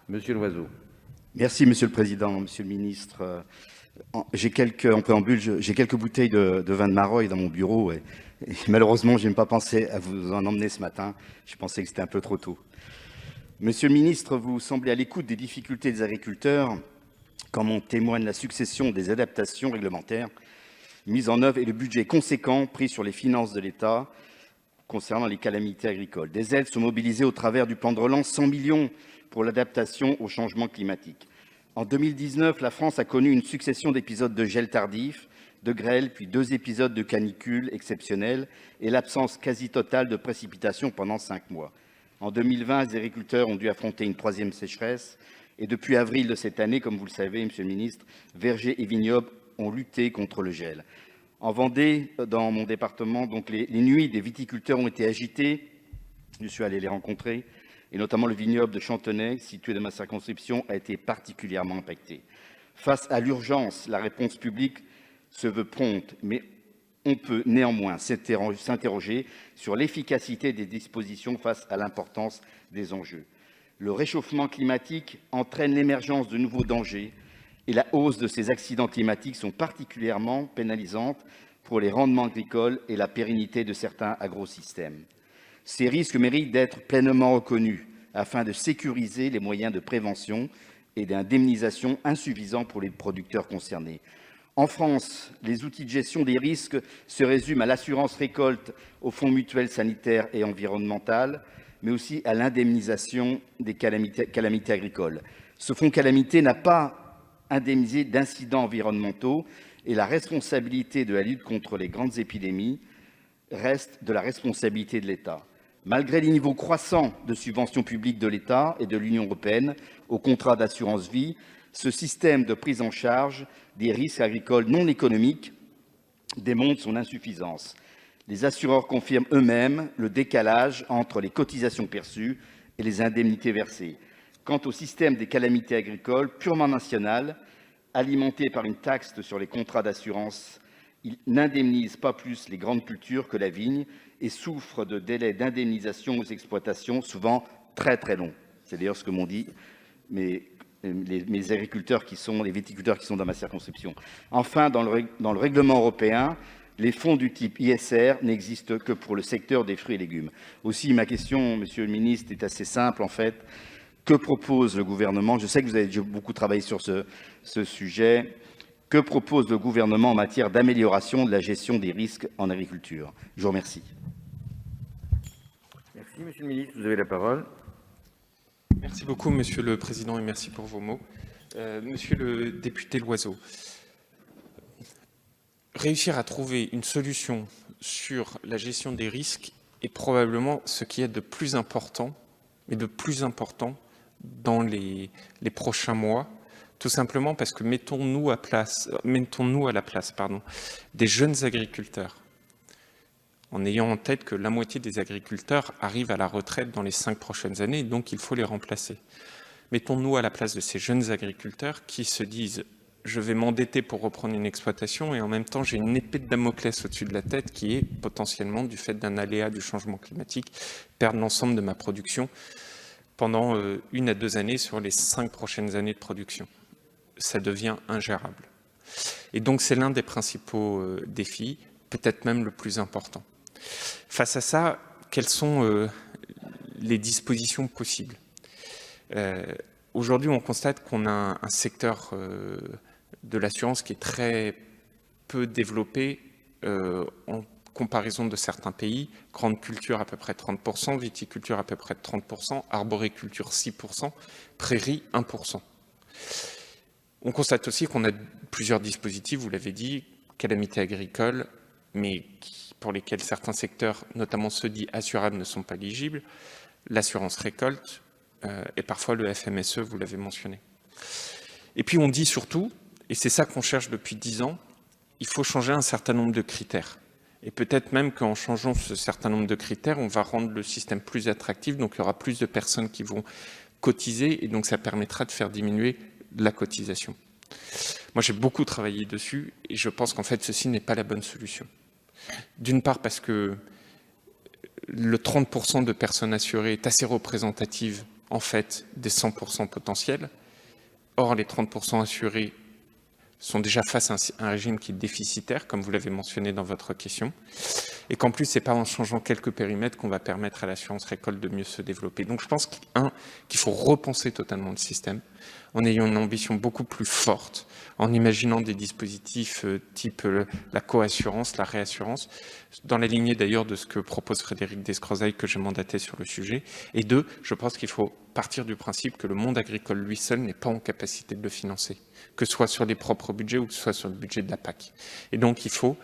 Monsieur Loiseau. Merci, Monsieur le Président, Monsieur le Ministre. J'ai en préambule, j'ai quelques bouteilles de vin de Marolles dans mon bureau et malheureusement, je n'ai pas pensé à vous en emmener ce matin. Je pensais que c'était un peu trop tôt. Monsieur le Ministre, vous semblez à l'écoute des difficultés des agriculteurs, comme en témoigne la succession des adaptations réglementaires mises en œuvre et le budget conséquent pris sur les finances de l'État concernant les calamités agricoles. Des aides sont mobilisées au travers du plan de relance, 100 millions pour l'adaptation au changement climatique. En 2019, la France a connu une succession d'épisodes de gel tardif, de grêle, puis 2 épisodes de canicule exceptionnelle et l'absence quasi totale de précipitations pendant 5 mois. En 2020, les agriculteurs ont dû affronter une 3e sécheresse et depuis avril de cette année, comme vous le savez, Monsieur le Ministre, vergers et vignobles ont lutté contre le gel. En Vendée, dans mon département, donc les nuits des viticulteurs ont été agitées. Je suis allé les rencontrer, et notamment le vignoble de Chantenay, situé dans ma circonscription, a été particulièrement impacté. Face à l'urgence, la réponse publique se veut prompte, mais on peut néanmoins s'interroger sur l'efficacité des dispositions face à l'importance des enjeux. Le réchauffement climatique entraîne l'émergence de nouveaux dangers et la hausse de ces accidents climatiques sont particulièrement pénalisantes pour les rendements agricoles et la pérennité de certains agrosystèmes. Ces risques méritent d'être pleinement reconnus afin de sécuriser les moyens de prévention et d'indemnisation insuffisants pour les producteurs concernés. En France, les outils de gestion des risques se résument à l'assurance récolte, au fonds mutuel sanitaire et environnemental, mais aussi à l'indemnisation des calamités agricoles. Ce fonds calamité n'a pas indemnisé d'incidents environnementaux et la responsabilité de la lutte contre les grandes épidémies reste de la responsabilité de l'État. Malgré les niveaux croissants de subventions publiques de l'État et de l'Union européenne aux contrats d'assurance vie, ce système de prise en charge des risques agricoles non économiques démontre son insuffisance. Les assureurs confirment eux-mêmes le décalage entre les cotisations perçues et les indemnités versées. Quant au système des calamités agricoles purement national, alimenté par une taxe sur les contrats d'assurance, il n'indemnise pas plus les grandes cultures que la vigne et souffre de délais d'indemnisation aux exploitations souvent très très longs. C'est d'ailleurs ce que m'ont dit mes agriculteurs les viticulteurs qui sont dans ma circonscription. Enfin, dans le règlement européen, les fonds du type ISR n'existent que pour le secteur des fruits et légumes. Aussi, ma question, Monsieur le Ministre, est assez simple en fait. Que propose le gouvernement? Je sais que vous avez déjà beaucoup travaillé sur ce sujet. Que propose le gouvernement en matière d'amélioration de la gestion des risques en agriculture? Je vous remercie. Merci, Monsieur le Ministre. Vous avez la parole. Merci beaucoup, Monsieur le Président, et merci pour vos mots. Monsieur le député Loiseau, réussir à trouver une solution sur la gestion des risques est probablement ce qui est de plus important, dans les prochains mois, tout simplement parce que mettons-nous à la place des jeunes agriculteurs, en ayant en tête que la moitié des agriculteurs arrivent à la retraite dans les 5 prochaines années, donc il faut les remplacer. Mettons-nous à la place de ces jeunes agriculteurs qui se disent « je vais m'endetter pour reprendre une exploitation et en même temps j'ai une épée de Damoclès au-dessus de la tête qui est potentiellement, du fait d'un aléa du changement climatique, perdre l'ensemble de ma production pendant 1 à 2 années sur les 5 prochaines années de production. » Ça devient ingérable. Et donc c'est l'un des principaux défis, peut-être même le plus important. Face à ça, quelles sont les dispositions possibles? Aujourd'hui, on constate qu'on a un secteur de l'assurance qui est très peu développé en comparaison de certains pays. Grande culture à peu près 30%, viticulture à peu près 30%, arboriculture 6%, prairie 1%. On constate aussi qu'on a plusieurs dispositifs, vous l'avez dit, calamités agricoles, mais pour lesquels certains secteurs, notamment ceux dits assurables, ne sont pas éligibles, l'assurance récolte et parfois le FMSE, vous l'avez mentionné. Et puis on dit surtout, et c'est ça qu'on cherche depuis 10 ans, il faut changer un certain nombre de critères. Et peut-être même qu'en changeant ce certain nombre de critères, on va rendre le système plus attractif, donc il y aura plus de personnes qui vont cotiser, et donc ça permettra de faire diminuer la cotisation. Moi, j'ai beaucoup travaillé dessus, et je pense qu'en fait, ceci n'est pas la bonne solution. D'une part parce que le 30% de personnes assurées est assez représentative en fait des 100% potentiels. Or, les 30% assurés sont déjà face à un régime qui est déficitaire, comme vous l'avez mentionné dans votre question, et qu'en plus, c'est pas en changeant quelques périmètres qu'on va permettre à l'assurance récolte de mieux se développer. Donc je pense qu'il faut repenser totalement le système, en ayant une ambition beaucoup plus forte, en imaginant des dispositifs type la coassurance, la réassurance, dans la lignée d'ailleurs de ce que propose Frédéric Descrozaille, que j'ai mandaté sur le sujet. Et deux, je pense qu'il faut partir du principe que le monde agricole lui seul n'est pas en capacité de le financer, que ce soit sur les propres budgets ou que ce soit sur le budget de la PAC. Et donc il faut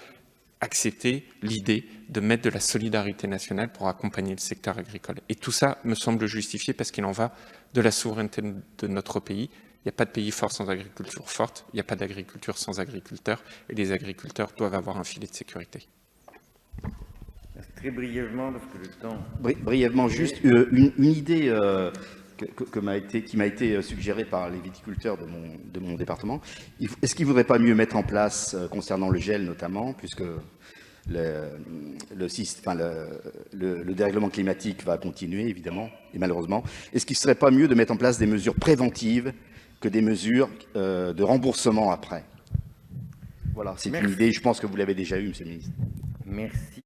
accepter l'idée de mettre de la solidarité nationale pour accompagner le secteur agricole. Et tout ça me semble justifié parce qu'il en va de la souveraineté de notre pays. Il n'y a pas de pays fort sans agriculture forte, il n'y a pas d'agriculture sans agriculteurs, et les agriculteurs doivent avoir un filet de sécurité. Très brièvement, parce que le temps... Brièvement, juste une idée qui m'a été suggérée par les viticulteurs de mon département. Est-ce qu'il ne faudrait pas mieux mettre en place, concernant le gel notamment, puisque le dérèglement climatique va continuer, évidemment, et malheureusement, est-ce qu'il ne serait pas mieux de mettre en place des mesures préventives que des mesures de remboursement après? Voilà, c'est une idée, je pense que vous l'avez déjà eue, Monsieur le Ministre. Merci.